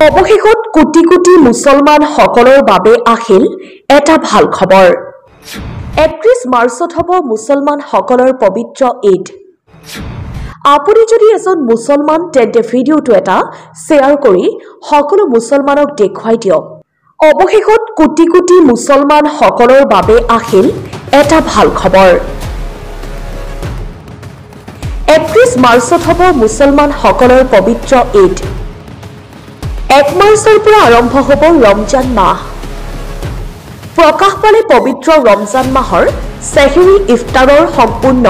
অৱশেষত কোটি কোটি মুছলমান সকলৰ বাবে আহিল এটা ভাল খবৰ। 31 মাৰ্চত হ'ব মুছলমান সকলৰ পবিত্ৰ ঈদ। আপুনি যদি এজন মুছলমান তেন্তে ভিডিঅ'টো এটা শ্বেয়াৰ কৰি সকলো মুছলমানক দেখুৱাই দিয়ক। অৱশেষত কোটি কোটি মুছলমান সকলৰ বাবে আহিল এটা ভাল খবৰ। 31 মাৰ্চত হ'ব মুছলমান সকলৰ পবিত্ৰ ঈদ। 1 মাৰ্চৰ পৰা আৰম্ভ হ'ব ৰমজান মাহ। প্ৰকাশ পালে পবিত্ৰ ৰমজান মাহৰ চেহৰী ইফতাৰৰ সম্পূৰ্ণ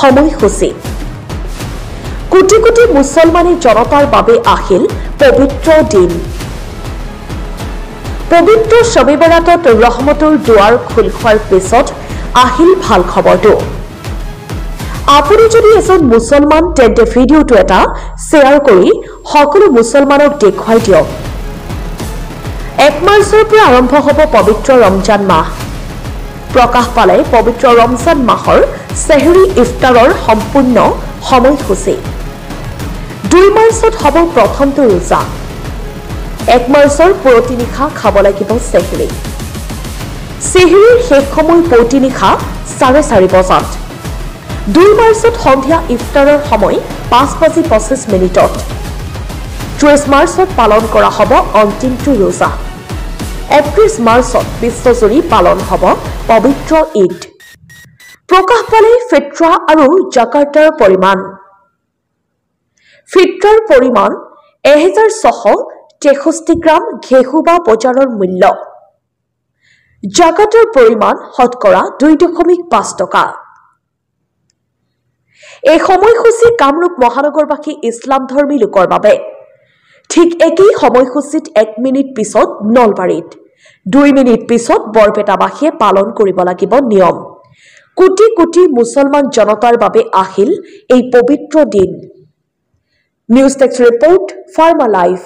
সময়সূচী। কোটি কোটি মুছলমানী জনতাৰ বাবে আহিল পবিত্ৰ দিন। পবিত্ৰ শবে বৰাতত ৰহমতৰ দুৱাৰ খোল খোৱাৰ পিছত আহিল ভাল খবৰটো। আপুনি যদি এজন মুছলমান তেন্তে ভিডিঅ'টো এটা শ্বেয়াৰ কৰি সকলো মুছলমানক দেখুৱাই দিয়ক। 1 মাৰ্চৰ পৰা আৰম্ভ হ'ব পবিত্ৰ ৰমজান মাহ। প্ৰকাশ পালে পবিত্ৰ ৰমজান মাহৰ চেহৰী ইফতাৰৰ সম্পূৰ্ণ সময়সূচী। 2 মাৰ্চত হ'ব প্ৰথমটো ৰোজা। 1 মাৰ্চৰ পুৱতি নিশা খাব লাগিব চেহৰী। চেহৰীৰ শেষ সময় পুৱতি নিশা 4:30 বজাত। 2 মাৰ্চত সন্ধিয়া ইফতাৰৰ সময় 5:25। 30 মাৰ্চত পালন কৰা হ'ব অন্তিমটো ৰোজা। 31 মাৰ্চত বিশ্বজুৰি পালন হ'ব পবিত্ৰ ঈদ। প্ৰকাশ পালে ফিত্ৰা আৰু জাকাতৰ পৰিমাণ। ফিত্ৰাৰ পৰিমাণ 1663 গ্ৰাম ঘেঁহু বা বজাৰৰ মূল্য। জাকাতৰ পৰিমাণ শতকৰা 2.5 টকা। এই সময়সূচী কামৰূপ মহানগৰবাসী ইছলাম ধৰ্মী লোকৰ বাবে। ঠিক একেই সময়সূচীত 1 মিনিট পিছত নলবাৰীত, 2 মিনিট পিছত বৰপেটাবাসীয়ে পালন কৰিব লাগিব নিয়ম। কোটি কোটি মুছলমান জনতাৰ বাবে আহিল এই পবিত্ৰ দিন। News desk report, pharma live.